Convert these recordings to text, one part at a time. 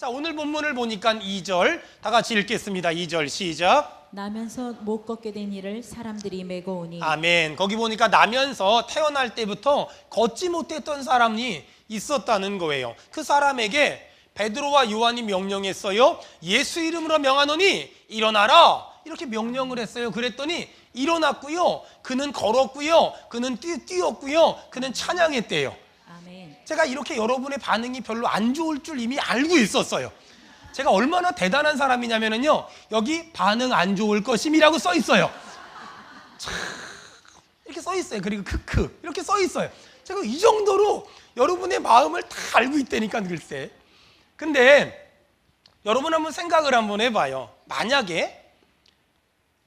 자, 오늘 본문을 보니까 2절 다 같이 읽겠습니다. 2절 시작. 나면서 못 걷게 된 이를 사람들이 메고 오니. 아멘. 거기 보니까 나면서 태어날 때부터 걷지 못했던 사람이 있었다는 거예요. 그 사람에게 베드로와 요한이 명령했어요. 예수 이름으로 명하노니 일어나라, 이렇게 명령을 했어요. 그랬더니 일어났고요, 그는 걸었고요, 그는 뛰었고요, 그는 찬양했대요. 아멘. 제가 이렇게 여러분의 반응이 별로 안 좋을 줄 이미 알고 있었어요. 제가 얼마나 대단한 사람이냐면요, 여기 반응 안 좋을 것임이라고 써 있어요. 참, 이렇게 써 있어요. 그리고 크크 이렇게 써 있어요. 제가 이 정도로 여러분의 마음을 다 알고 있다니까, 글쎄. 근데 여러분 한번 생각을 한번 해봐요. 만약에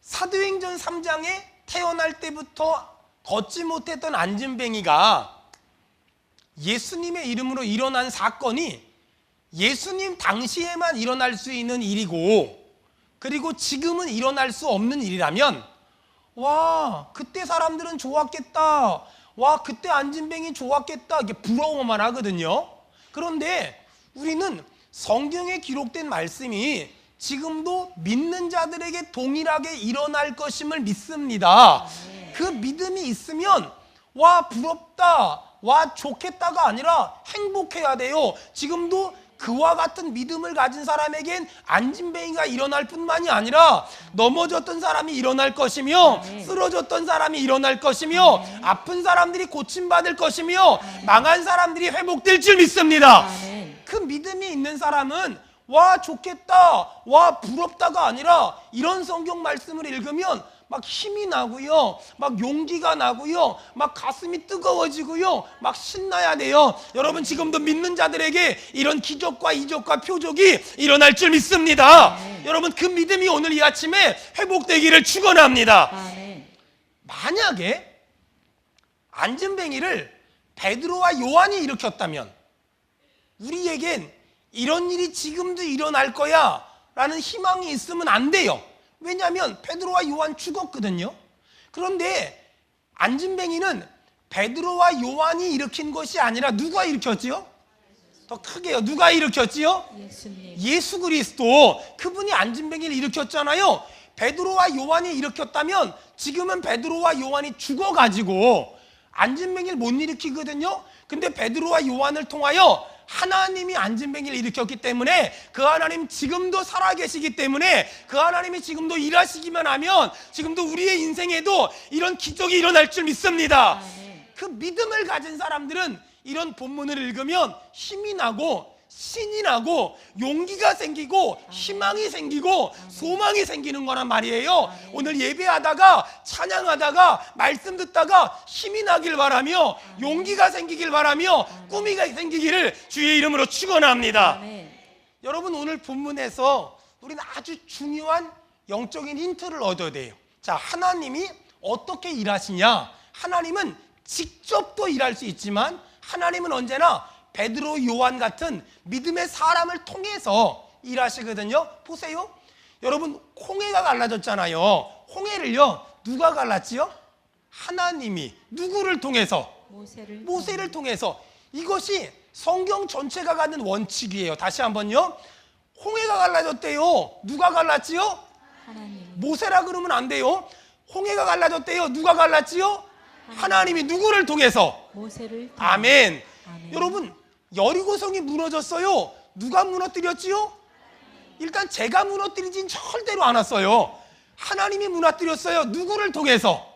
사도행전 3장에 태어날 때부터 걷지 못했던 안진뱅이가 예수님의 이름으로 일어난 사건이 예수님 당시에만 일어날 수 있는 일이고, 그리고 지금은 일어날 수 없는 일이라면, 와, 그때 사람들은 좋았겠다, 와, 그때 안진뱅이 좋았겠다, 이게 부러워만 하거든요. 그런데 우리는 성경에 기록된 말씀이 지금도 믿는 자들에게 동일하게 일어날 것임을 믿습니다. 그 믿음이 있으면 와, 부럽다, 와, 좋겠다가 아니라 행복해야 돼요. 지금도 그와 같은 믿음을 가진 사람에겐 안진뱅이가 일어날 뿐만이 아니라 넘어졌던 사람이 일어날 것이며, 쓰러졌던 사람이 일어날 것이며, 아픈 사람들이 고침받을 것이며, 망한 사람들이 회복될 줄 믿습니다. 그 믿음이 있는 사람은 와, 좋겠다, 와, 부럽다가 아니라 이런 성경 말씀을 읽으면 막 힘이 나고요, 막 용기가 나고요, 막 가슴이 뜨거워지고요, 막 신나야 돼요. 여러분, 지금도 믿는 자들에게 이런 기적과 이적과 표적이 일어날 줄 믿습니다. 여러분, 그 믿음이 오늘 이 아침에 회복되기를 축원합니다. 만약에 안진뱅이를 베드로와 요한이 일으켰다면 우리에겐 이런 일이 지금도 일어날 거야 라는 희망이 있으면 안 돼요. 왜냐하면 베드로와 요한 죽었거든요. 그런데 안진뱅이는 베드로와 요한이 일으킨 것이 아니라 누가 일으켰지요? 더 크게요. 누가 일으켰지요? 예수님. 예수 그리스도. 그분이 안진뱅이를 일으켰잖아요. 베드로와 요한이 일으켰다면 지금은 베드로와 요한이 죽어가지고 안진뱅이를 못 일으키거든요. 근데 베드로와 요한을 통하여 하나님이 안진뱅이를 일으켰기 때문에, 그 하나님 지금도 살아계시기 때문에, 그 하나님이 지금도 일하시기만 하면 지금도 우리의 인생에도 이런 기적이 일어날 줄 믿습니다. 그 믿음을 가진 사람들은 이런 본문을 읽으면 힘이 나고 신이 나고 용기가 생기고 희망이 생기고 소망이 생기는 거란 말이에요. 오늘 예배하다가 찬양하다가 말씀 듣다가 힘이 나길 바라며, 용기가 생기길 바라며, 꿈이 생기기를 주의 이름으로 축원합니다. 여러분, 오늘 본문에서 우리는 아주 중요한 영적인 힌트를 얻어야 돼요. 자, 하나님이 어떻게 일하시냐? 하나님은 직접도 일할 수 있지만 하나님은 언제나 베드로, 요한 같은 믿음의 사람을 통해서 일하시거든요. 보세요. 여러분, 홍해가 갈라졌잖아요. 홍해를요, 누가 갈랐지요? 하나님이. 누구를 통해서? 모세를 통해서. 이것이 성경 전체가 갖는 원칙이에요. 다시 한번요. 홍해가 갈라졌대요. 누가 갈랐지요? 하나님. 모세라 그러면 안 돼요. 홍해가 갈라졌대요. 누가 갈랐지요? 하나님이. 누구를 통해서? 모세를 통해서. 아멘. 여러분, 여리고성이 무너졌어요. 누가 무너뜨렸지요? 일단 제가 무너뜨리진 절대로 않았어요. 하나님이 무너뜨렸어요. 누구를 통해서?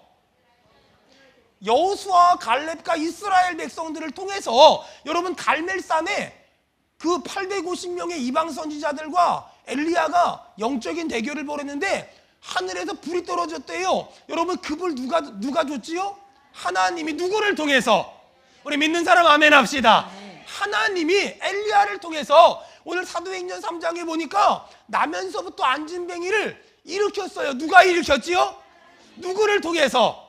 여호수아와 갈렙과 이스라엘 백성들을 통해서. 여러분, 갈멜산에 그 850명의 이방 선지자들과 엘리야가 영적인 대결을 벌였는데 하늘에서 불이 떨어졌대요. 여러분, 그 불 누가 줬지요? 하나님이. 누구를 통해서? 우리 믿는 사람 아멘 합시다. 하나님이 엘리야를 통해서. 오늘 사도행전 3장에 보니까 나면서부터 안진뱅이를 일으켰어요. 누가 일으켰지요? 누구를 통해서?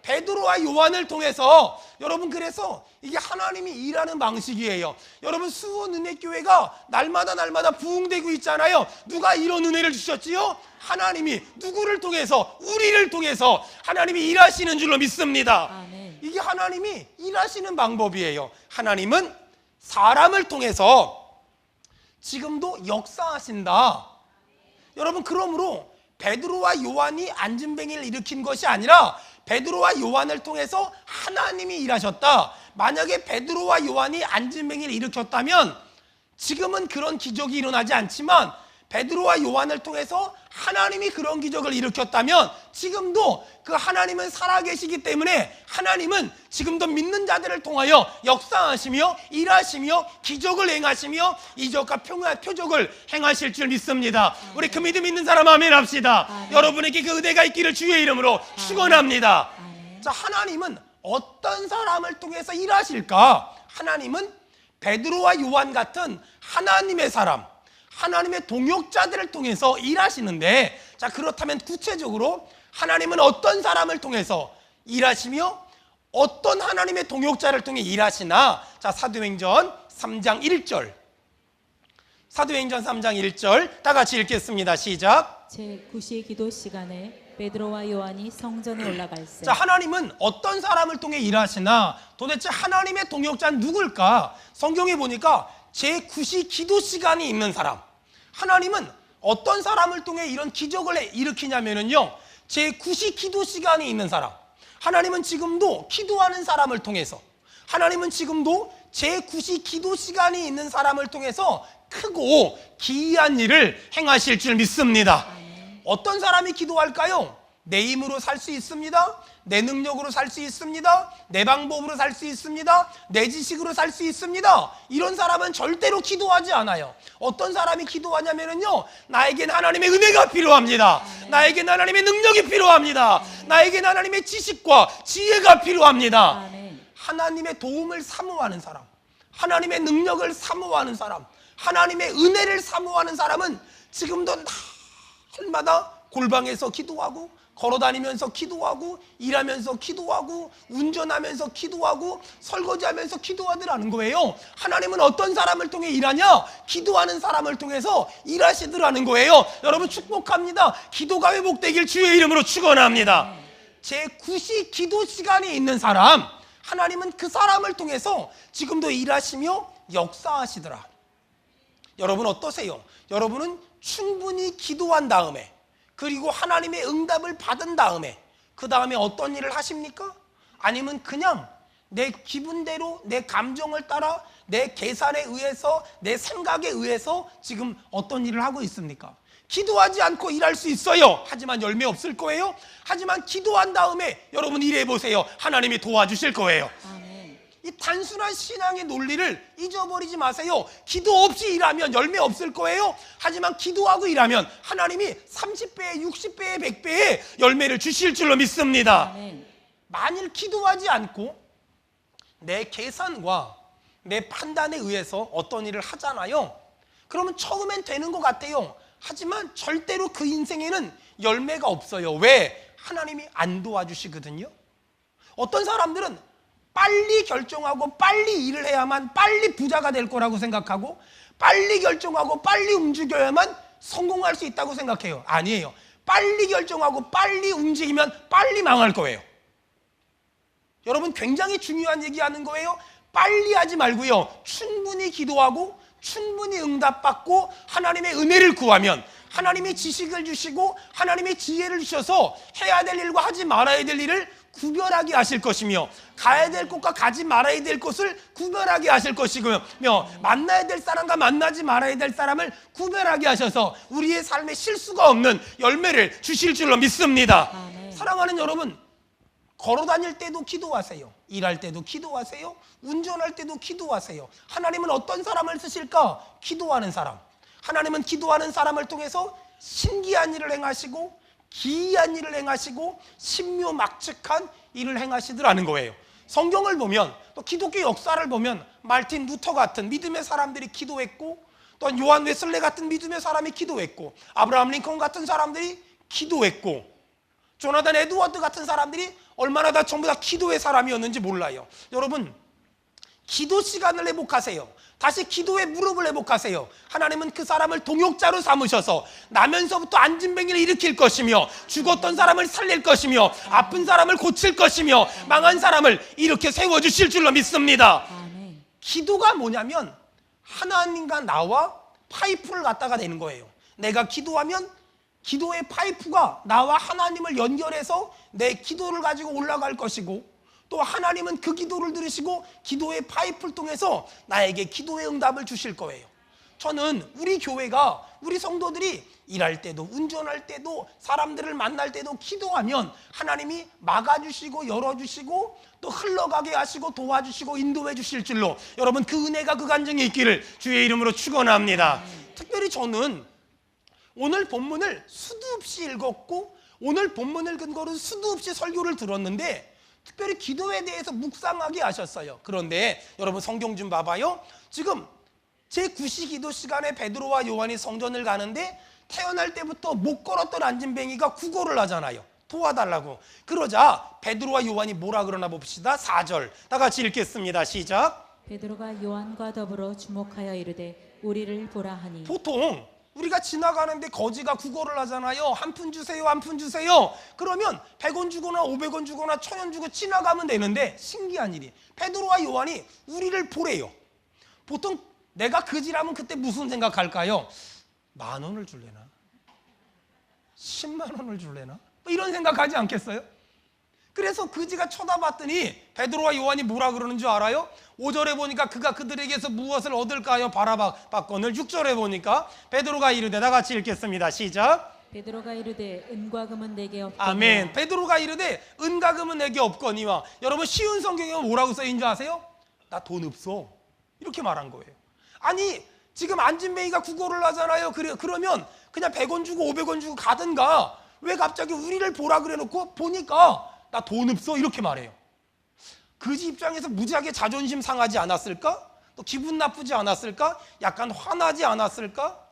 베드로와 요한을 통해서. 여러분, 그래서 이게 하나님이 일하는 방식이에요. 여러분, 수원은혜교회가 날마다 부흥되고 있잖아요. 누가 이런 은혜를 주셨지요? 하나님이. 누구를 통해서? 우리를 통해서 하나님이 일하시는 줄로 믿습니다. 이게 하나님이 일하시는 방법이에요. 하나님은 사람을 통해서 지금도 역사하신다. 여러분, 그러므로 베드로와 요한이 안진뱅이를 일으킨 것이 아니라 베드로와 요한을 통해서 하나님이 일하셨다. 만약에 베드로와 요한이 안진뱅이를 일으켰다면 지금은 그런 기적이 일어나지 않지만 베드로와 요한을 통해서 하나님이 그런 기적을 일으켰다면 지금도 그 하나님은 살아계시기 때문에 하나님은 지금도 믿는 자들을 통하여 역사하시며 일하시며 기적을 행하시며 이적과 표적을 행하실 줄 믿습니다. 우리 그 믿음 있는 사람 아멘 합시다. 여러분에게 그 은혜가 있기를 주의 이름으로 축원합니다. 자, 하나님은 어떤 사람을 통해서 일하실까? 하나님은 베드로와 요한 같은 하나님의 사람, 하나님의 동역자들을 통해서 일하시는데, 자, 그렇다면 구체적으로 하나님은 어떤 사람을 통해서 일하시며 어떤 하나님의 동역자를 통해 일하시나? 자, 사도행전 3장 1절. 사도행전 3장 1절 다 같이 읽겠습니다. 시작. 제9시 기도 시간에 베드로와 요한이 성전에 올라갈세. 자, 하나님은 어떤 사람을 통해 일하시나? 도대체 하나님의 동역자는 누굴까? 성경에 보니까 제9시 기도 시간이 있는 사람. 하나님은 어떤 사람을 통해 이런 기적을 일으키냐면요, 제9시 기도 시간이 있는 사람. 하나님은 지금도 기도하는 사람을 통해서, 하나님은 지금도 제9시 기도 시간이 있는 사람을 통해서 크고 기이한 일을 행하실 줄 믿습니다. 어떤 사람이 기도할까요? 내 힘으로 살 수 있습니다. 내 능력으로 살 수 있습니다. 내 방법으로 살 수 있습니다. 내 지식으로 살 수 있습니다. 이런 사람은 절대로 기도하지 않아요. 어떤 사람이 기도하냐면요, 나에겐 하나님의 은혜가 필요합니다. 나에겐 하나님의 능력이 필요합니다. 나에겐 하나님의 지식과 지혜가 필요합니다. 하나님의 도움을 사모하는 사람, 하나님의 능력을 사모하는 사람, 하나님의 은혜를 사모하는 사람은 지금도 날마다 골방에서 기도하고, 걸어다니면서 기도하고, 일하면서 기도하고, 운전하면서 기도하고, 설거지하면서 기도하더라는 거예요. 하나님은 어떤 사람을 통해 일하냐? 기도하는 사람을 통해서 일하시더라는 거예요. 여러분, 축복합니다. 기도가 회복되길 주의 이름으로 축원합니다. 제9시 기도 시간이 있는 사람, 하나님은 그 사람을 통해서 지금도 일하시며 역사하시더라. 여러분 어떠세요? 여러분은 충분히 기도한 다음에, 그리고 하나님의 응답을 받은 다음에, 그 다음에 어떤 일을 하십니까? 아니면 그냥 내 기분대로, 내 감정을 따라, 내 계산에 의해서, 내 생각에 의해서 지금 어떤 일을 하고 있습니까? 기도하지 않고 일할 수 있어요. 하지만 열매 없을 거예요. 하지만 기도한 다음에 여러분 일해 보세요. 하나님이 도와주실 거예요. 이 단순한 신앙의 논리를 잊어버리지 마세요. 기도 없이 일하면 열매 없을 거예요. 하지만 기도하고 일하면 하나님이 30배에 60배에 100배의 열매를 주실 줄로 믿습니다. 만일 기도하지 않고 내 계산과 내 판단에 의해서 어떤 일을 하잖아요. 그러면 처음엔 되는 것 같아요. 하지만 절대로 그 인생에는 열매가 없어요. 왜? 하나님이 안 도와주시거든요. 어떤 사람들은 빨리 결정하고 빨리 일을 해야만 빨리 부자가 될 거라고 생각하고, 빨리 결정하고 빨리 움직여야만 성공할 수 있다고 생각해요. 아니에요. 빨리 결정하고 빨리 움직이면 빨리 망할 거예요. 여러분, 굉장히 중요한 얘기하는 거예요. 빨리 하지 말고요, 충분히 기도하고 충분히 응답받고 하나님의 은혜를 구하면 하나님의 지식을 주시고 하나님의 지혜를 주셔서 해야 될 일과 하지 말아야 될 일을 구별하게 하실 것이며, 가야 될 곳과 가지 말아야 될 곳을 구별하게 하실 것이고요, 만나야 될 사람과 만나지 말아야 될 사람을 구별하게 하셔서 우리의 삶에 실수가 없는 열매를 주실 줄로 믿습니다. 사랑하는 여러분, 걸어 다닐 때도 기도하세요. 일할 때도 기도하세요. 운전할 때도 기도하세요. 하나님은 어떤 사람을 쓰실까? 기도하는 사람. 하나님은 기도하는 사람을 통해서 신기한 일을 행하시고 기이한 일을 행하시고 신묘막측한 일을 행하시더라는 거예요. 성경을 보면, 또 기독교 역사를 보면 말틴 루터 같은 믿음의 사람들이 기도했고, 또 요한 웨슬레 같은 믿음의 사람이 기도했고, 아브라함 링컨 같은 사람들이 기도했고, 조나단 에드워드 같은 사람들이 얼마나 다 전부 다 기도의 사람이었는지 몰라요. 여러분, 기도 시간을 회복하세요. 다시 기도의 무릎을 회복하세요. 하나님은 그 사람을 동역자로 삼으셔서 나면서부터 안진뱅이를 일으킬 것이며, 죽었던 사람을 살릴 것이며, 아픈 사람을 고칠 것이며, 망한 사람을 이렇게 세워주실 줄로 믿습니다. 기도가 뭐냐면 하나님과 나와 파이프를 갖다가 내는 거예요. 내가 기도하면 기도의 파이프가 나와 하나님을 연결해서 내 기도를 가지고 올라갈 것이고, 또 하나님은 그 기도를 들으시고 기도의 파이프를 통해서 나에게 기도의 응답을 주실 거예요. 저는 우리 교회가, 우리 성도들이 일할 때도, 운전할 때도, 사람들을 만날 때도 기도하면 하나님이 막아주시고 열어주시고 또 흘러가게 하시고 도와주시고 인도해 주실 줄로, 여러분 그 은혜가, 그 간증이 있기를 주의 이름으로 축원합니다. 특별히 저는 오늘 본문을 수도 없이 읽었고, 오늘 본문을 근거로 수도 없이 설교를 들었는데 특별히 기도에 대해서 묵상하게 하셨어요. 그런데 여러분 성경 좀 봐봐요. 지금 제9시 기도 시간에 베드로와 요한이 성전을 가는데 태어날 때부터 못 걸었던 안진뱅이가 구걸을 하잖아요. 도와달라고. 그러자 베드로와 요한이 뭐라 그러나 봅시다. 4절 다 같이 읽겠습니다. 시작. 베드로가 요한과 더불어 주목하여 이르되 우리를 보라 하니. 보통 우리가 지나가는데 거지가 구걸을 하잖아요. 한 푼 주세요, 한 푼 주세요. 그러면 100원 주거나 500원 주거나 1000원 주고 지나가면 되는데, 신기한 일이 베드로와 요한이 우리를 보래요. 보통 내가 그지라면 그때 무슨 생각할까요? 10,000원을 줄래나? 10만 원을 줄래나? 뭐 이런 생각하지 않겠어요? 그래서 그지가 쳐다봤더니 베드로와 요한이 뭐라 그러는 줄 알아요? 5절에 보니까 그가 그들에게서 무엇을 얻을까요? 바라봤거늘. 6절에 보니까 베드로가 이르되, 다 같이 읽겠습니다. 시작. 베드로가 이르되 은과 금은 내게 없거니와. 아멘. 베드로가 이르되 은과 금은 내게 없거니와. 여러분 쉬운 성경에 뭐라고 써있는 줄 아세요? 나 돈 없어, 이렇게 말한 거예요. 아니 지금 안진뱅이가 구걸을 하잖아요. 그러면 그냥 100원 주고 500원 주고 가든가, 왜 갑자기 우리를 보라 그래 놓고 보니까 나 돈 없어, 이렇게 말해요. 그지 입장에서 무지하게 자존심 상하지 않았을까? 또 기분 나쁘지 않았을까? 약간 화나지 않았을까?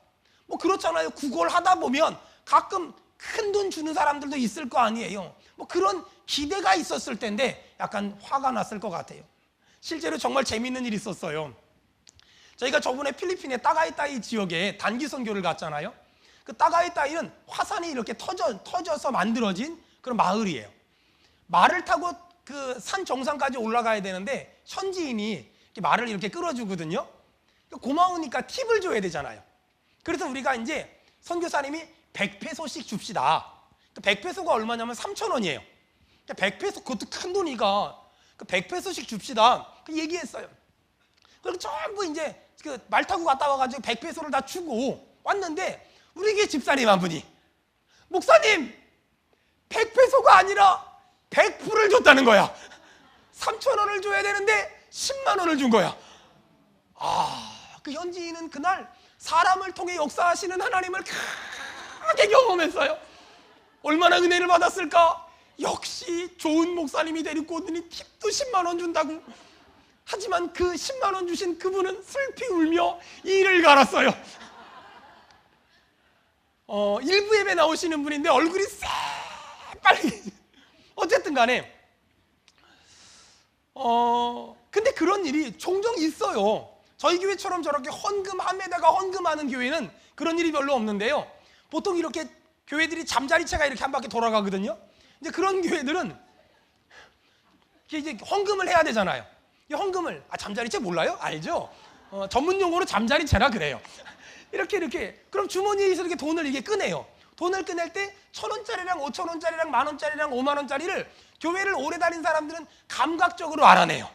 뭐 그렇잖아요. 구걸하다 보면 가끔 큰 돈 주는 사람들도 있을 거 아니에요. 뭐 그런 기대가 있었을 텐데 약간 화가 났을 것 같아요. 실제로 정말 재밌는 일이 있었어요. 저희가 저번에 필리핀의 따가이따이 지역에 단기 선교를 갔잖아요. 그 따가이따이는 화산이 이렇게 터져서 만들어진 그런 마을이에요. 말을 타고 그 산 정상까지 올라가야 되는데 현지인이 이렇게 말을 이렇게 끌어주거든요. 고마우니까 팁을 줘야 되잖아요. 그래서 우리가 이제 선교사님이 100페소씩 줍시다. 100페소가 얼마냐면 3,000원이에요. 100페소, 그것도 큰 돈이니까 100페소씩 줍시다. 그 얘기했어요. 그리고 전부 이제 그 말 타고 갔다 와가지고 100페소를 다 주고 왔는데, 우리 교회 집사님 한 분이, 목사님 100페소가 아니라 100불을 줬다는 거야. 3,000원을 줘야 되는데 10만 원을 준 거야. 그 현지인은 그날 사람을 통해 역사하시는 하나님을 크게 경험했어요. 얼마나 은혜를 받았을까? 역시 좋은 목사님이 데리고 오더니 팁도 10만 원 준다고. 하지만 그 10만 원 주신 그분은 슬피 울며 이를 갈았어요. 일부 예배 나오시는 분인데 얼굴이 새빨개. 어쨌든 간에 근데 그런 일이 종종 있어요. 저희 교회처럼 저렇게 헌금함에다가 헌금하는 교회는 그런 일이 별로 없는데요. 보통 이렇게 교회들이 잠자리채가 이렇게 한 바퀴 돌아가거든요. 이제 그런 교회들은 이제 헌금을 해야 되잖아요. 이 헌금을, 잠자리채 몰라요? 알죠? 전문 용어로 잠자리채라 그래요. 이렇게 그럼 주머니에서 이렇게 돈을 이게 꺼내요. 돈을 꺼낼 때 1,000원짜리랑 5,000원짜리랑 10,000원짜리랑 50,000원짜리를 교회를 오래 다닌 사람들은 감각적으로 알아내요.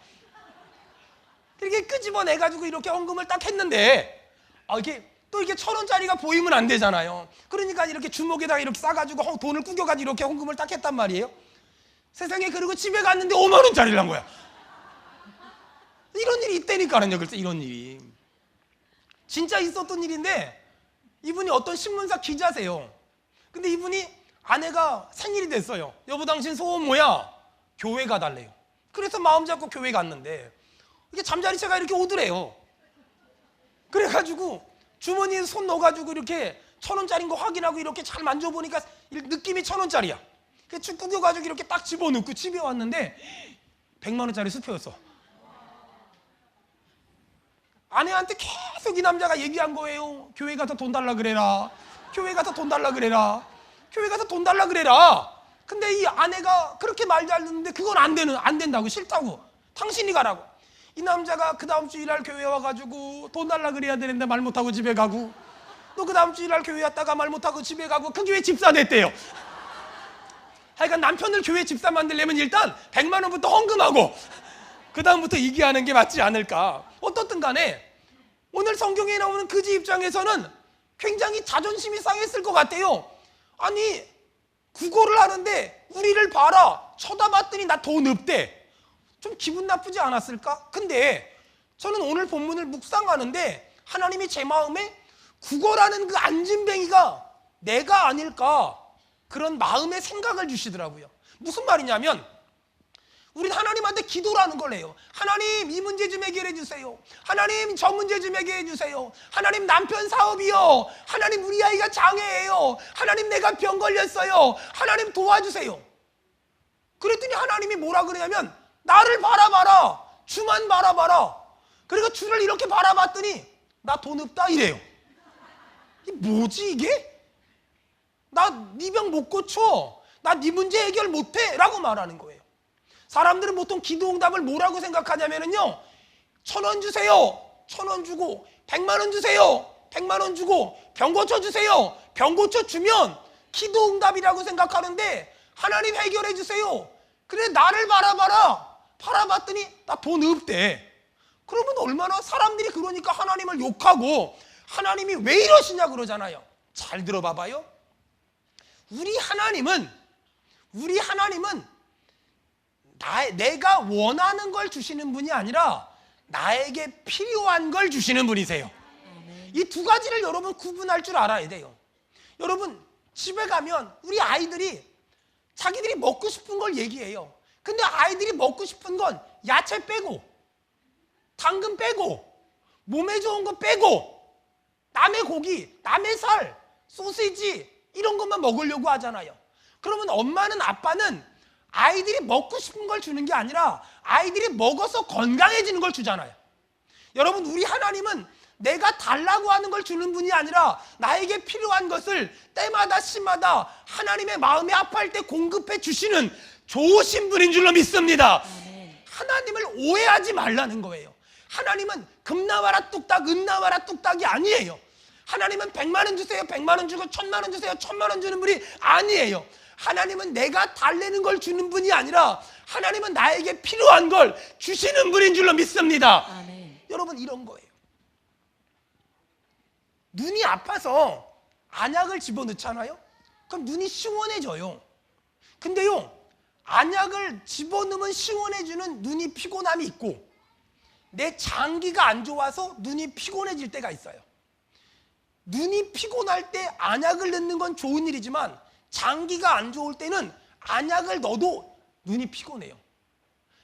이렇게 끄집어내가지고 이렇게 헌금을 딱 했는데, 이게 또 이렇게 1,000원짜리가 보이면 안 되잖아요. 그러니까 이렇게 주먹에다가 이렇게 싸가지고 돈을 구겨가지고 이렇게 헌금을 딱 했단 말이에요. 세상에, 그리고 집에 갔는데 50,000원짜리란 거야. 이런 일이 있다니까요. 글쎄, 이런 일이 진짜 있었던 일인데, 이분이 어떤 신문사 기자세요. 근데 이분이 아내가 생일이 됐어요. 여보 당신 소원 뭐야? 교회 가달래요. 그래서 마음 잡고 교회 갔는데 이게 잠자리채가 이렇게 오더래요. 그래가지고 주머니에 손 넣어가지고 이렇게 1,000원짜리인 거 확인하고 이렇게 잘 만져보니까 느낌이 1,000원짜리야. 쭉 구겨가지고 이렇게 딱 집어넣고 집에 왔는데 100만 원짜리 수표였어. 아내한테 계속 이 남자가 얘기한 거예요. 교회 가서 돈 달라 그래라. 교회 가서 돈 달라 그래라. 교회 가서 돈 달라 그래라. 근데 이 아내가 그렇게 말 잘 듣는데 그건 안 된다고, 싫다고. 당신이 가라고. 이 남자가 그 다음 주 일할 교회 와가지고 돈 달라 그래야 되는데 말 못하고 집에 가고, 또 그 다음 주 일할 교회 왔다가 말 못하고 집에 가고, 그 교회 집사 됐대요. 하여간 남편을 교회 집사 만들려면 일단 100만 원부터 헌금하고 그 다음부터 이기하는 게 맞지 않을까. 어떻든 간에 오늘 성경에 나오는 그지 입장에서는 굉장히 자존심이 상했을 것 같아요. 아니, 구걸을 하는데 우리를 봐라, 쳐다봤더니 나 돈 없대. 좀 기분 나쁘지 않았을까? 근데 저는 오늘 본문을 묵상하는데 하나님이 제 마음에 구걸하는 그 안진뱅이가 내가 아닐까, 그런 마음의 생각을 주시더라고요. 무슨 말이냐면 우린 하나님한테 기도를 하는 걸 해요. 하나님, 이 문제 좀 해결해 주세요. 하나님, 저 문제 좀 해결해 주세요. 하나님, 남편 사업이요. 하나님, 우리 아이가 장애예요. 하나님, 내가 병 걸렸어요. 하나님, 도와주세요. 그랬더니 하나님이 뭐라 그러냐면 나를 바라봐라, 주만 바라봐라. 그리고 주를 이렇게 바라봤더니 나 돈 없다 이래요. 이게 뭐지 이게? 나 네 병 못 고쳐, 나 네 문제 해결 못해 라고 말하는 거예요. 사람들은 보통 기도응답을 뭐라고 생각하냐면요, 1,000원 주세요, 1,000원 주고, 100만 원 주세요, 100만 원 주고, 병 고쳐주세요, 병 고쳐주면 기도응답이라고 생각하는데, 하나님 해결해 주세요, 그래 나를 바라봐라, 바라봤더니 나 돈 없대. 그러면 얼마나 사람들이 그러니까 하나님을 욕하고 하나님이 왜 이러시냐 그러잖아요. 잘 들어봐봐요. 우리 하나님은 내가 원하는 걸 주시는 분이 아니라 나에게 필요한 걸 주시는 분이세요. 이 두 가지를 여러분 구분할 줄 알아야 돼요. 여러분 집에 가면 우리 아이들이 자기들이 먹고 싶은 걸 얘기해요. 근데 아이들이 먹고 싶은 건 야채 빼고, 당근 빼고, 몸에 좋은 거 빼고, 남의 고기, 남의 살, 소시지 이런 것만 먹으려고 하잖아요. 그러면 엄마는, 아빠는 아이들이 먹고 싶은 걸 주는 게 아니라 아이들이 먹어서 건강해지는 걸 주잖아요. 여러분, 우리 하나님은 내가 달라고 하는 걸 주는 분이 아니라 나에게 필요한 것을 때마다 시마다 하나님의 마음이 아파할 때 공급해 주시는 좋으신 분인 줄로 믿습니다. 하나님을 오해하지 말라는 거예요. 하나님은 금 나와라 뚝딱, 은 나와라 뚝딱이 아니에요. 하나님은 100만 원 주세요, 100만 원 주고, 1,000만 원 주세요, 1,000만 원 주는 분이 아니에요. 하나님은 내가 달래는 걸 주는 분이 아니라 하나님은 나에게 필요한 걸 주시는 분인 줄로 믿습니다. 아멘. 여러분, 이런 거예요. 눈이 아파서 안약을 집어넣잖아요. 그럼 눈이 시원해져요. 근데요, 안약을 집어넣으면 시원해지는 눈이 피곤함이 있고, 내 장기가 안 좋아서 눈이 피곤해질 때가 있어요. 눈이 피곤할 때 안약을 넣는 건 좋은 일이지만 장기가 안 좋을 때는 안약을 넣어도 눈이 피곤해요.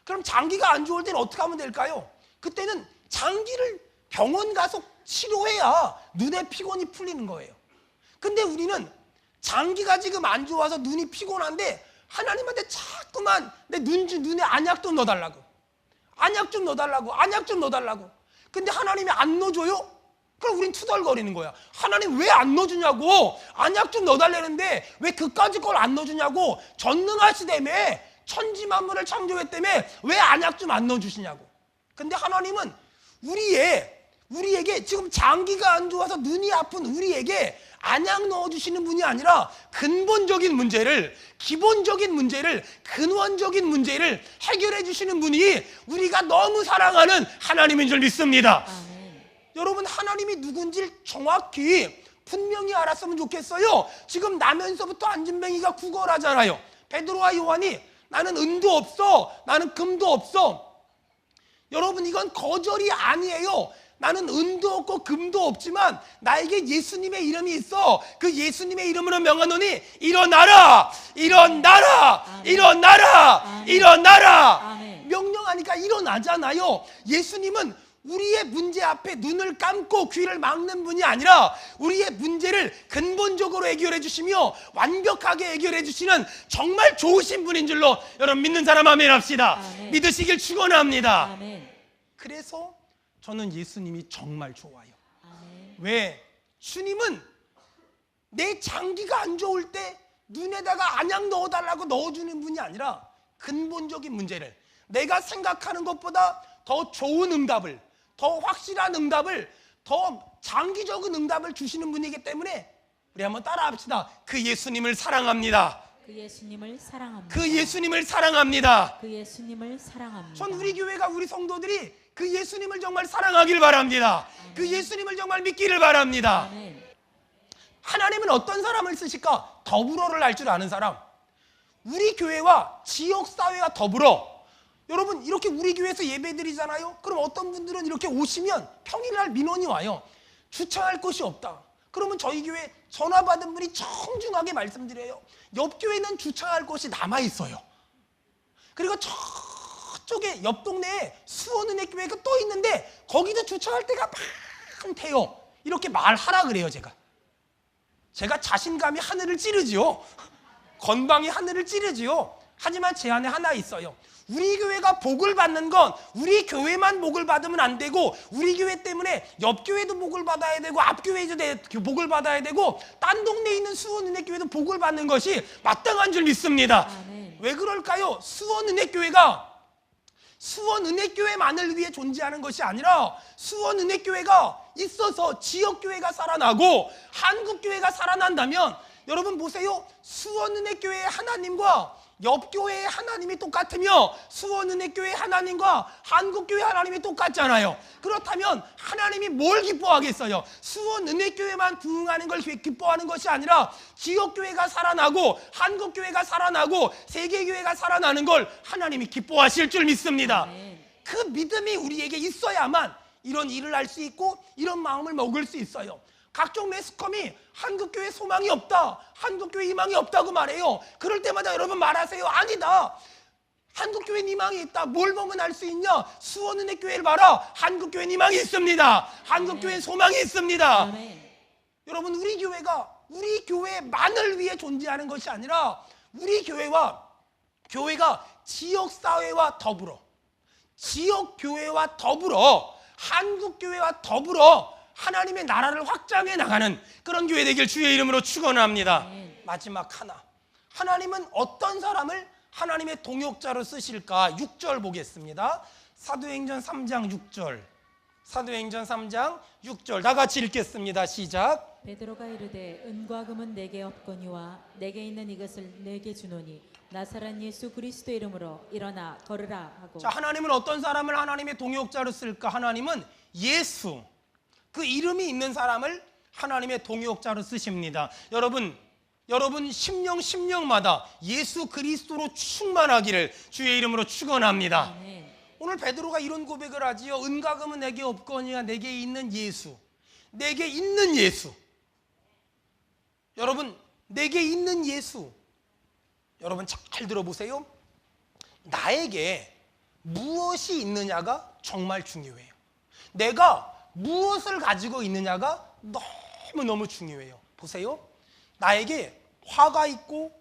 그럼 장기가 안 좋을 때는 어떻게 하면 될까요? 그때는 장기를 병원 가서 치료해야 눈의 피곤이 풀리는 거예요. 근데 우리는 장기가 지금 안 좋아서 눈이 피곤한데 하나님한테 자꾸만 내 눈에 안약 좀 넣어달라고, 안약 좀 넣어달라고, 안약 좀 넣어달라고. 근데 하나님이 안 넣어줘요? 그럼 우린 투덜거리는 거야. 하나님 왜 안 넣어주냐고, 안약 좀 넣어달라는데 왜 그까지 걸 안 넣어주냐고, 전능하시다며, 천지만물을 창조했다며 왜 안약 좀 안 넣어주시냐고. 근데 하나님은 우리에게 지금 장기가 안 좋아서 눈이 아픈 우리에게 안약 넣어주시는 분이 아니라 근본적인 문제를, 기본적인 문제를, 근원적인 문제를 해결해 주시는 분이 우리가 너무 사랑하는 하나님인 줄 믿습니다. 아멘. 여러분, 하나님이 누군지 정확히 분명히 알았으면 좋겠어요. 지금 나면서부터 안진뱅이가 구걸하잖아요. 베드로와 요한이 나는 은도 없어, 나는 금도 없어. 여러분, 이건 거절이 아니에요. 나는 은도 없고 금도 없지만 나에게 예수님의 이름이 있어. 그 예수님의 이름으로 명하노니 일어나라, 일어나라, 아멘. 일어나라, 아멘. 일어나라. 아멘. 명령하니까 일어나잖아요. 예수님은 우리의 문제 앞에 눈을 감고 귀를 막는 분이 아니라 우리의 문제를 근본적으로 해결해 주시며 완벽하게 해결해 주시는 정말 좋으신 분인 줄로 여러분 믿는 사람 아멘 합시다. 아멘. 믿으시길 축원합니다. 아멘. 그래서 저는 예수님이 정말 좋아요. 아멘. 왜? 주님은 내 장기가 안 좋을 때 눈에다가 안약 넣어달라고 넣어주는 분이 아니라 근본적인 문제를 내가 생각하는 것보다 더 좋은 응답을, 더 확실한 응답을, 더 장기적인 응답을 주시는 분이기 때문에 우리 한번 따라합시다. 그 예수님을 사랑합니다. 그 예수님을 사랑합니다. 그 예수님을 사랑합니다. 그 예수님을 사랑합니다. 전 우리 교회가, 우리 성도들이 그 예수님을 정말 사랑하길 바랍니다. 그 예수님을 정말 믿기를 바랍니다. 아멘. 하나님은 어떤 사람을 쓰실까? 더불어를 할 줄 아는 사람. 우리 교회와 지역사회와 더불어. 여러분, 이렇게 우리 교회에서 예배 드리잖아요. 그럼 어떤 분들은 이렇게 오시면 평일날 민원이 와요. 주차할 곳이 없다. 그러면 저희 교회 전화 받은 분이 청중하게 말씀드려요. 옆 교회는 주차할 곳이 남아 있어요. 그리고 저쪽에 옆 동네에 수원은혜교회가 또 있는데 거기도 주차할 데가 많대요. 이렇게 말하라 그래요. 제가 자신감이 하늘을 찌르지요. 건방이 하늘을 찌르지요. 하지만 제 안에 하나 있어요. 우리 교회가 복을 받는 건 우리 교회만 복을 받으면 안 되고, 우리 교회 때문에 옆 교회도 복을 받아야 되고, 앞 교회도 복을 받아야 되고, 딴 동네에 있는 수원은혜교회도 복을 받는 것이 마땅한 줄 믿습니다. 아멘. 왜 그럴까요? 수원은혜교회가 수원은혜교회만을 위해 존재하는 것이 아니라 수원은혜교회가 있어서 지역교회가 살아나고 한국교회가 살아난다면, 여러분 보세요. 수원은혜교회의 하나님과 옆교회의 하나님이 똑같으며 수원은혜교회의 하나님과 한국교회 하나님이 똑같잖아요. 그렇다면 하나님이 뭘 기뻐하겠어요? 수원은혜교회만 부흥하는 걸 기뻐하는 것이 아니라 지역교회가 살아나고 한국교회가 살아나고 세계교회가 살아나는 걸 하나님이 기뻐하실 줄 믿습니다. 아멘. 그 믿음이 우리에게 있어야만 이런 일을 할 수 있고 이런 마음을 먹을 수 있어요. 각종 매스컴이 한국교회 소망이 없다, 한국교회 희망이 없다고 말해요. 그럴 때마다 여러분 말하세요. 아니다, 한국교회 희망이 있다. 뭘 보면 알 수 있냐? 수원은혜교회를 봐라. 한국교회 희망이 있습니다. 한국교회 소망이 있습니다. 아멘. 여러분, 우리 교회가 우리 교회만을 위해 존재하는 것이 아니라 우리 교회가 지역사회와 더불어, 지역교회와 더불어, 한국교회와 더불어 하나님의 나라를 확장해 나가는 그런 교회 되길 주의 이름으로 축원합니다. 마지막 하나, 하나님은 어떤 사람을 하나님의 동역자로 쓰실까? 6절 보겠습니다. 사도행전 3장 6절. 사도행전 3장 6절 다 같이 읽겠습니다. 시작. 베드로가 이르되 은과 금은 내게 없거니와 내게 있는 이것을 내게 주노니 나사렛 예수 그리스도 이름으로 일어나 걸으라 하고. 자, 하나님은 어떤 사람을 하나님의 동역자로 쓸까? 하나님은 예수, 그 이름이 있는 사람을 하나님의 동역자로 쓰십니다. 여러분 심령마다 예수 그리스도로 충만하기를 주의 이름으로 축원합니다. 아멘. 오늘 베드로가 이런 고백을 하지요. 은과 금은 내게 없거니와 내게 있는 예수, 내게 있는 예수. 여러분, 내게 있는 예수, 여러분 잘 들어보세요. 나에게 무엇이 있느냐가 정말 중요해요. 내가 무엇을 가지고 있느냐가 너무너무 중요해요. 보세요. 나에게 화가 있고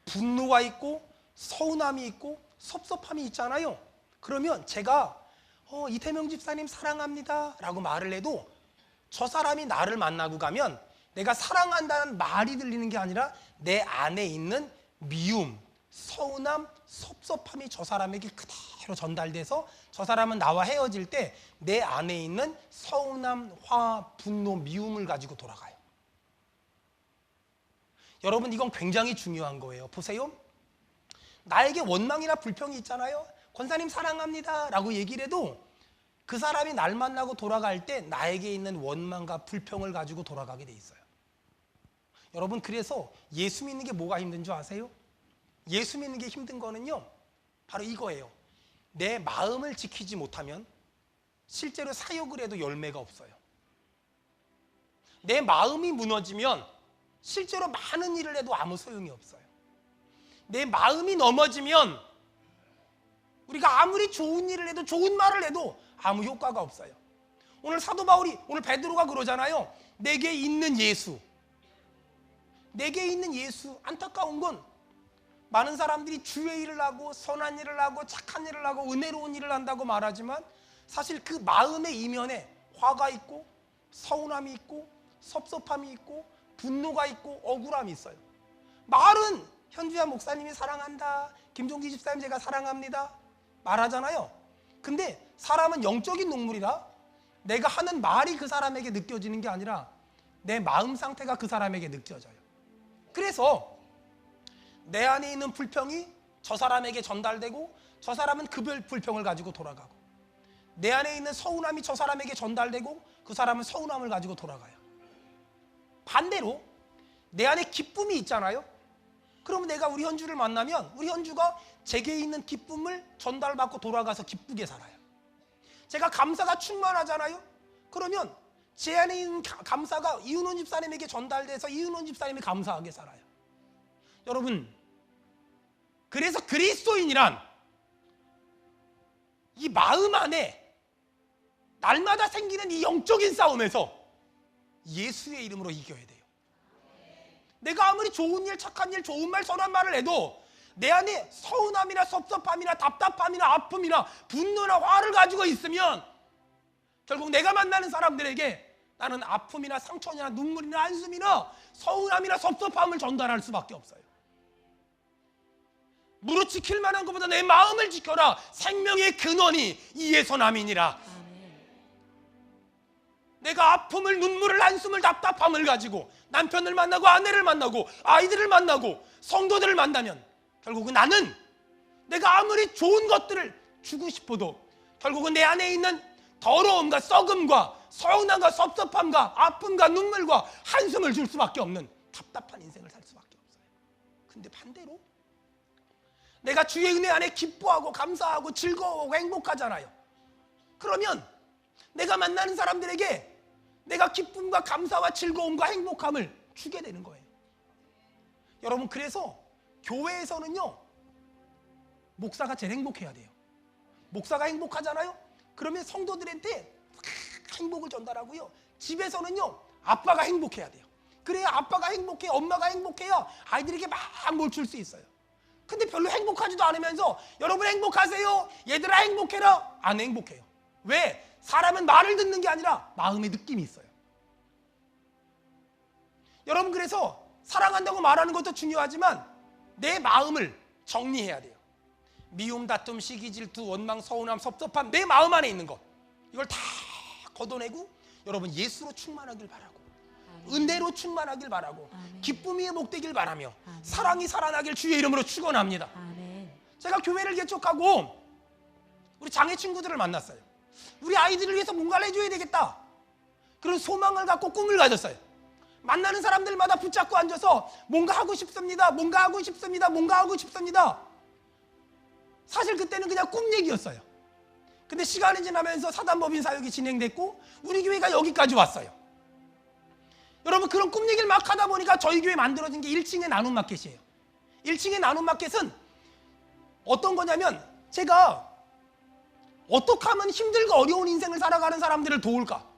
분노가 있고 서운함이 있고 섭섭함이 있잖아요. 그러면 제가 이태명 집사님 사랑합니다 라고 말을 해도 저 사람이 나를 만나고 가면 내가 사랑한다는 말이 들리는 게 아니라 내 안에 있는 미움, 서운함, 섭섭함이 저 사람에게 그대로 전달돼서 저 사람은 나와 헤어질 때 내 안에 있는 서운함, 화, 분노, 미움을 가지고 돌아가요. 여러분, 이건 굉장히 중요한 거예요. 보세요. 나에게 원망이나 불평이 있잖아요. 권사님 사랑합니다 라고 얘기를 해도 그 사람이 날 만나고 돌아갈 때 나에게 있는 원망과 불평을 가지고 돌아가게 돼 있어요. 여러분, 그래서 예수 믿는 게 뭐가 힘든 줄 아세요? 예수 믿는 게 힘든 거는요, 바로 이거예요. 내 마음을 지키지 못하면 실제로 사역을 해도 열매가 없어요. 내 마음이 무너지면 실제로 많은 일을 해도 아무 소용이 없어요. 내 마음이 넘어지면 우리가 아무리 좋은 일을 해도, 좋은 말을 해도 아무 효과가 없어요. 오늘 사도 바울이, 오늘 베드로가 그러잖아요. 내게 있는 예수, 내게 있는 예수. 안타까운 건 많은 사람들이 주의 일을 하고 선한 일을 하고 착한 일을 하고 은혜로운 일을 한다고 말하지만 사실 그 마음의 이면에 화가 있고 서운함이 있고 섭섭함이 있고 분노가 있고 억울함이 있어요. 말은 현주야 목사님이 사랑한다, 김종기 집사님 제가 사랑합니다 말하잖아요. 근데 사람은 영적인 동물이라 내가 하는 말이 그 사람에게 느껴지는 게 아니라 내 마음 상태가 그 사람에게 느껴져요. 그래서 내 안에 있는 불평이 저 사람에게 전달되고 저 사람은 그 불평을 가지고 돌아가고, 내 안에 있는 서운함이 저 사람에게 전달되고 그 사람은 서운함을 가지고 돌아가요. 반대로 내 안에 기쁨이 있잖아요. 그러면 내가 우리 현주를 만나면 우리 현주가 제게 있는 기쁨을 전달받고 돌아가서 기쁘게 살아요. 제가 감사가 충만하잖아요. 그러면 제 안에 있는 감사가 이은원 집사님에게 전달돼서 이은원 집사님이 감사하게 살아요. 여러분, 그래서 그리스도인이란 이 마음 안에 날마다 생기는 이 영적인 싸움에서 예수의 이름으로 이겨야 돼요. 내가 아무리 좋은 일, 착한 일, 좋은 말, 선한 말을 해도 내 안에 서운함이나 섭섭함이나 답답함이나 아픔이나 분노나 화를 가지고 있으면 결국 내가 만나는 사람들에게 나는 아픔이나 상처나 눈물이나 한숨이나 서운함이나 섭섭함을 전달할 수밖에 없어요. 무릇 지킬 만한 것보다 내 마음을 지켜라. 생명의 근원이 이에서 남이니라. 내가 아픔을, 눈물을, 한숨을, 답답함을 가지고 남편을 만나고 아내를 만나고 아이들을 만나고 성도들을 만나면 결국은 나는 내가 아무리 좋은 것들을 주고 싶어도 결국은 내 안에 있는 더러움과 썩음과 서운함과 섭섭함과 아픔과 눈물과 한숨을 줄 수밖에 없는 답답한 인생을 살 수밖에 없어요. 근데 반대로 내가 주의 은혜 안에 기뻐하고 감사하고 즐거워하고 행복하잖아요. 그러면 내가 만나는 사람들에게 내가 기쁨과 감사와 즐거움과 행복함을 주게 되는 거예요. 여러분, 그래서 교회에서는요, 목사가 제일 행복해야 돼요. 목사가 행복하잖아요. 그러면 성도들한테 행복을 전달하고요. 집에서는요, 아빠가 행복해야 돼요. 그래야 아빠가 행복해, 엄마가 행복해야 아이들에게 막 뭘 줄 수 있어요. 근데 별로 행복하지도 않으면서 여러분 행복하세요? 얘들아 행복해라? 안 행복해요. 왜? 사람은 말을 듣는 게 아니라 마음의 느낌이 있어요. 여러분, 그래서 사랑한다고 말하는 것도 중요하지만 내 마음을 정리해야 돼요. 미움, 다툼, 시기, 질투, 원망, 서운함, 섭섭함, 내 마음 안에 있는 것, 이걸 다 걷어내고 여러분 예수로 충만하길 바라고, 은혜로 충만하길 바라고, 기쁨이 회복되길 바라며 사랑이 살아나길 주의 이름으로 축원합니다. 제가 교회를 개척하고 우리 장애 친구들을 만났어요. 우리 아이들을 위해서 뭔가를 해줘야 되겠다, 그런 소망을 갖고 꿈을 가졌어요. 만나는 사람들마다 붙잡고 앉아서 뭔가 하고 싶습니다, 뭔가 하고 싶습니다, 뭔가 하고 싶습니다. 사실 그때는 그냥 꿈 얘기였어요. 근데 시간이 지나면서 사단법인 사역이 진행됐고 우리 교회가 여기까지 왔어요. 여러분, 그런 꿈 얘기를 막 하다 보니까 저희 교회 만들어진 게 1층의 나눔마켓이에요. 1층의 나눔마켓은 어떤 거냐면, 제가 어떻게 하면 힘들고 어려운 인생을 살아가는 사람들을 도울까,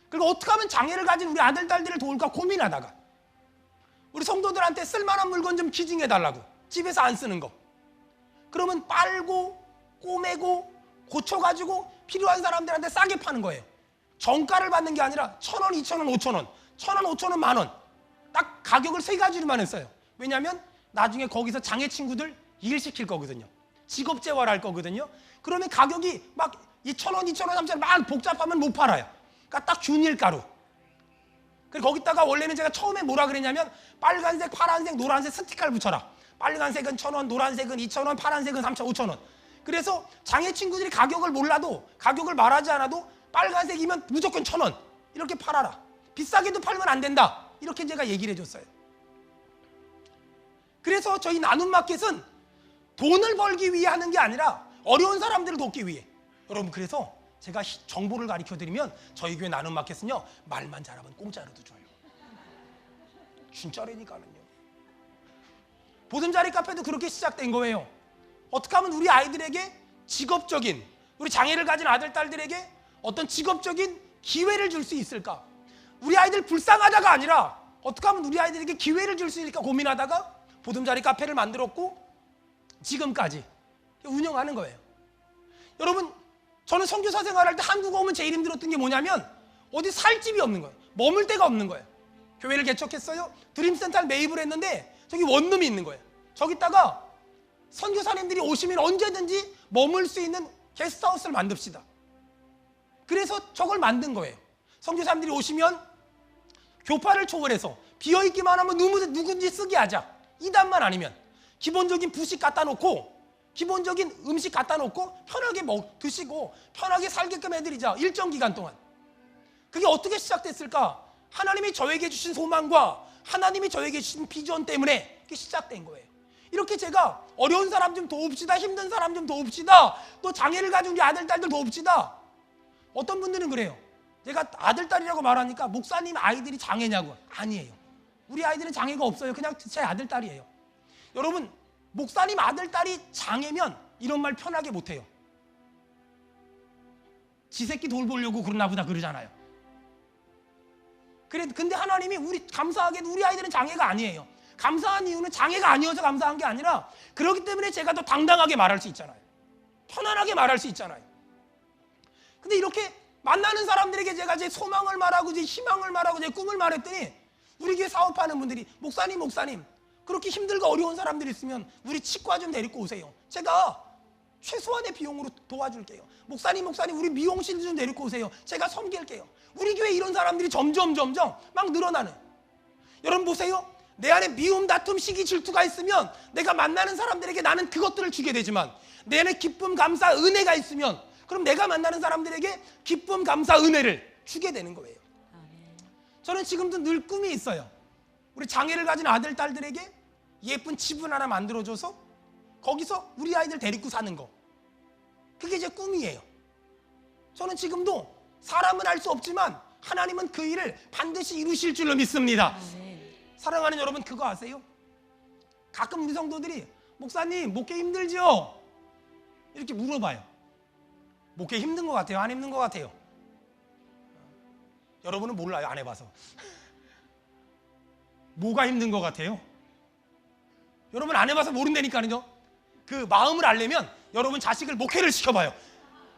그리고 어떻게 하면 장애를 가진 우리 아들, 딸들을 도울까 고민하다가 우리 성도들한테 쓸만한 물건 좀 기증해달라고, 집에서 안 쓰는 거. 그러면 빨고 꼬매고 고쳐가지고 필요한 사람들한테 싸게 파는 거예요. 정가를 받는 게 아니라 1,000원, 2,000원, 5,000원, 1,000원, 5,000원, 만원, 딱 가격을 3가지로만 했어요. 왜냐하면 나중에 거기서 장애 친구들 일 시킬 거거든요. 직업재활할 거거든요. 그러면 가격이 막 2,000원, 2,000원, 3,000원 막 복잡하면 못 팔아요. 그러니까 딱 균일가루. 그리고 거기다가 원래는 제가 처음에 뭐라 그랬냐면 빨간색, 파란색, 노란색 스티커를 붙여라. 빨간색은 1,000원, 노란색은 2,000원, 파란색은 3,000원, 5,000원. 그래서 장애 친구들이 가격을 몰라도, 가격을 말하지 않아도 빨간색이면 무조건 1,000원 이렇게 팔아라. 비싸게도 팔면 안 된다, 이렇게 제가 얘기를 해줬어요. 그래서 저희 나눔마켓은 돈을 벌기 위해 하는 게 아니라 어려운 사람들을 돕기 위해. 여러분, 그래서 제가 정보를 가르쳐드리면 저희 교회 나눔마켓은요, 말만 잘하면 공짜로도 줘요. 진짜라니까는요. 보금자리 카페도 그렇게 시작된 거예요. 어떻게 하면 우리 아이들에게 직업적인, 우리 장애를 가진 아들, 딸들에게 어떤 직업적인 기회를 줄 수 있을까? 우리 아이들 불쌍하다가 아니라 어떻게 하면 우리 아이들에게 기회를 줄 수 있을까 고민하다가 보금자리 카페를 만들었고 지금까지 운영하는 거예요. 여러분, 저는 선교사 생활할 때 한국에 오면 제일 힘들었던 게 뭐냐면 어디 살 집이 없는 거예요. 머물 데가 없는 거예요. 교회를 개척했어요. 드림센터를 매입을 했는데 저기 원룸이 있는 거예요. 저기다가 선교사님들이 오시면 언제든지 머물 수 있는 게스트하우스를 만듭시다. 그래서 저걸 만든 거예요. 선교사님들이 오시면 교파를 초월해서 비어있기만 하면 누군지 쓰게 하자. 이단만 아니면 기본적인 부식 갖다 놓고 기본적인 음식 갖다 놓고 편하게 드시고 편하게 살게끔 해드리자. 일정 기간 동안. 그게 어떻게 시작됐을까? 하나님이 저에게 주신 소망과 하나님이 저에게 주신 비전 때문에 그게 시작된 거예요. 이렇게 제가 어려운 사람 좀 도웁시다, 힘든 사람 좀 도웁시다, 또 장애를 가진 우리 아들, 딸들 도웁시다. 어떤 분들은 그래요. 제가 아들, 딸이라고 말하니까 목사님 아이들이 장애냐고. 아니에요. 우리 아이들은 장애가 없어요. 그냥 제 아들, 딸이에요. 여러분, 목사님 아들, 딸이 장애면 이런 말 편하게 못해요. 지 새끼 돌보려고 그러나 보다 그러잖아요. 근데 하나님이 감사하게도 우리 아이들은 장애가 아니에요. 감사한 이유는 장애가 아니어서 감사한 게 아니라 그렇기 때문에 제가 더 당당하게 말할 수 있잖아요. 편안하게 말할 수 있잖아요. 근데 이렇게 만나는 사람들에게 제가 제 소망을 말하고 제 희망을 말하고 제 꿈을 말했더니 우리 교회 사업하는 분들이 목사님 그렇게 힘들고 어려운 사람들이 있으면 우리 치과 좀 데리고 오세요. 제가 최소한의 비용으로 도와줄게요. 목사님 우리 미용실 좀 데리고 오세요. 제가 섬길게요. 우리 교회 이런 사람들이 점점 막 늘어나는. 여러분 보세요. 내 안에 미움, 다툼, 시기, 질투가 있으면 내가 만나는 사람들에게 나는 그것들을 주게 되지만 내 안에 기쁨, 감사, 은혜가 있으면 그럼 내가 만나는 사람들에게 기쁨, 감사, 은혜를 주게 되는 거예요. 저는 지금도 늘 꿈이 있어요. 우리 장애를 가진 아들, 딸들에게 예쁜 집을 하나 만들어줘서 거기서 우리 아이들 데리고 사는 거. 그게 제 꿈이에요. 저는 지금도 사람은 알 수 없지만 하나님은 그 일을 반드시 이루실 줄로 믿습니다. 사랑하는 여러분, 그거 아세요? 가끔 우리 성도들이 목사님 목회 힘들죠? 이렇게 물어봐요. 목회 힘든 것 같아요? 안 힘든 것 같아요? 여러분은 몰라요. 안 해봐서. 뭐가 힘든 것 같아요? 여러분 안 해봐서 모른다니까요. 그 마음을 알려면 여러분 자식을 목회를 시켜봐요.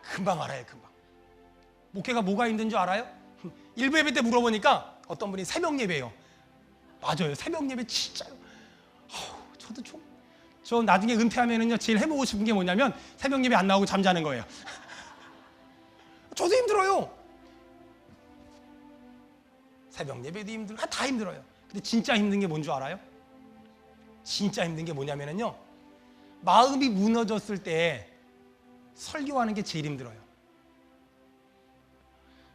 금방 알아요. 금방. 목회가 뭐가 힘든 줄 알아요? 일부 예배 때 물어보니까 어떤 분이 새벽 예배예요. 맞아요. 새벽 예배 진짜요. 저도 저 나중에 은퇴하면은요 제일 해보고 싶은 게 뭐냐면 새벽 예배 안 나오고 잠자는 거예요. 저도 힘들어요. 새벽 예배도 힘들고 다 힘들어요. 근데 진짜 힘든 게 뭔 줄 알아요? 진짜 힘든 게 뭐냐면요 마음이 무너졌을 때 설교하는 게 제일 힘들어요.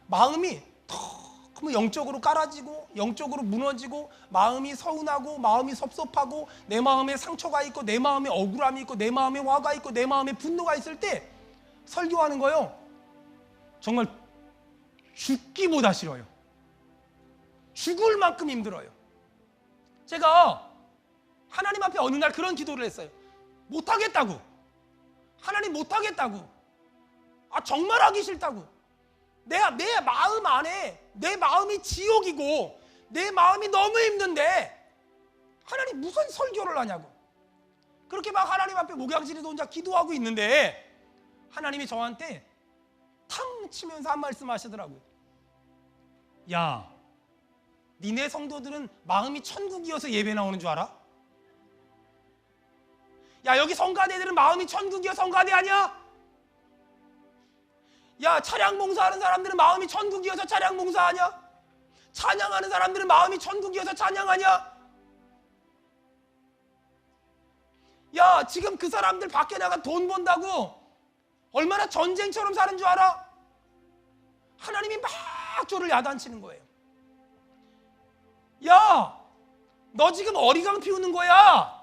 마음이 너무 영적으로 깔아지고 영적으로 무너지고 마음이 서운하고 마음이 섭섭하고 내 마음에 상처가 있고 내 마음에 억울함이 있고 내 마음에 화가 있고 내 마음에 분노가 있을 때 설교하는 거요 정말 죽기보다 싫어요. 죽을 만큼 힘들어요. 제가 하나님 앞에 어느 날 그런 기도를 했어요. 못하겠다고. 하나님 못하겠다고. 정말 하기 싫다고. 내 마음 안에 내 마음이 지옥이고 내 마음이 너무 힘든데 하나님 무슨 설교를 하냐고. 그렇게 막 하나님 앞에 목양실에서 혼자 기도하고 있는데 하나님이 저한테 탕 치면서 한 말씀 하시더라고요. 야, 니네 성도들은 마음이 천국이어서 예배 나오는 줄 알아? 야, 여기 성가대들은 마음이 천국이어 성가대 아니야? 야, 차량 봉사하는 사람들은 마음이 천국이어서 차량 봉사하냐? 찬양하는 사람들은 마음이 천국이어서 찬양하냐? 야, 지금 그 사람들 밖에 나가 돈 번다고 얼마나 전쟁처럼 사는 줄 알아? 하나님이 막 저를 야단치는 거예요. 야, 너 지금 어리광 피우는 거야.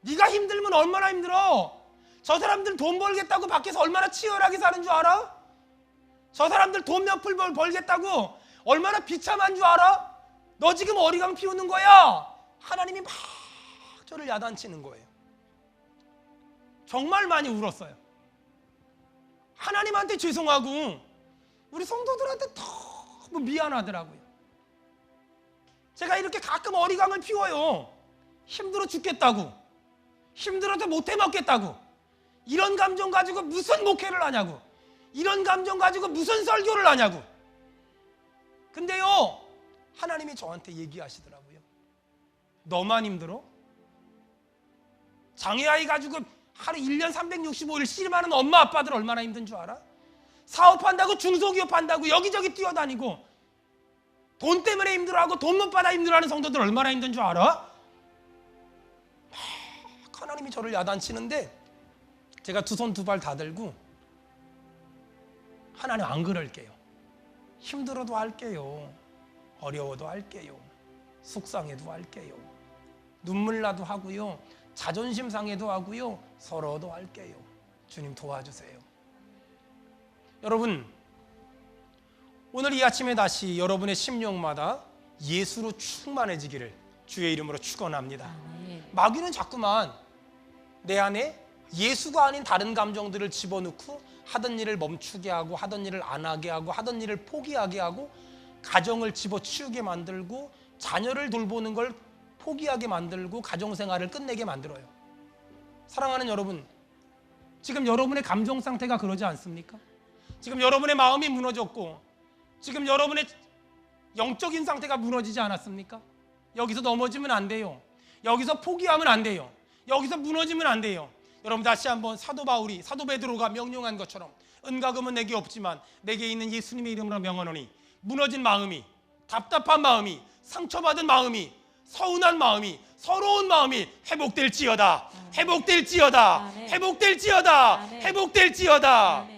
네가 힘들면 얼마나 힘들어. 저 사람들 돈 벌겠다고 밖에서 얼마나 치열하게 사는 줄 알아? 저 사람들 돈 몇 풀 벌겠다고 얼마나 비참한 줄 알아? 너 지금 어리광 피우는 거야. 하나님이 막 저를 야단치는 거예요. 정말 많이 울었어요. 하나님한테 죄송하고 우리 성도들한테 너무 미안하더라고요. 제가 이렇게 가끔 어리광을 피워요. 힘들어 죽겠다고, 힘들어도 못해 먹겠다고, 이런 감정 가지고 무슨 목회를 하냐고, 이런 감정 가지고 무슨 설교를 하냐고. 근데요 하나님이 저한테 얘기하시더라고요. 너만 힘들어? 장애아이 가지고 하루 1년 365일 씨름하는 엄마 아빠들 얼마나 힘든 줄 알아? 사업한다고 중소기업 한다고 여기저기 뛰어다니고 돈 때문에 힘들어하고 돈 못 받아 힘들어하는 성도들 얼마나 힘든 줄 알아? 하나님이 저를 야단치는데 제가 두 손 두 발 다 들고 하나님 안 그럴게요. 힘들어도 할게요. 어려워도 할게요. 속상해도 할게요. 눈물 나도 하고요. 자존심 상해도 하고요. 서러워도 할게요. 주님 도와주세요. 여러분, 오늘 이 아침에 다시 여러분의 심령마다 예수로 충만해지기를 주의 이름으로 축원합니다. 아멘. 마귀는 자꾸만 내 안에 예수가 아닌 다른 감정들을 집어넣고 하던 일을 멈추게 하고 하던 일을 안 하게 하고 하던 일을 포기하게 하고 가정을 집어치우게 만들고 자녀를 돌보는 걸 포기하게 만들고 가정생활을 끝내게 만들어요. 사랑하는 여러분, 지금 여러분의 감정 상태가 그러지 않습니까? 지금 여러분의 마음이 무너졌고 지금 여러분의 영적인 상태가 무너지지 않았습니까? 여기서 넘어지면 안 돼요. 여기서 포기하면 안 돼요. 여기서 무너지면 안 돼요. 여러분 다시 한번 사도 바울이 사도 베드로가 명령한 것처럼 은과 금은 내게 없지만 내게 있는 예수님의 이름으로 명하노니 무너진 마음이, 답답한 마음이, 상처받은 마음이, 서운한 마음이, 서러운 마음이 회복될지어다. 회복될지어다. 아멘. 회복될지어다. 아멘. 회복될지어다. 아멘.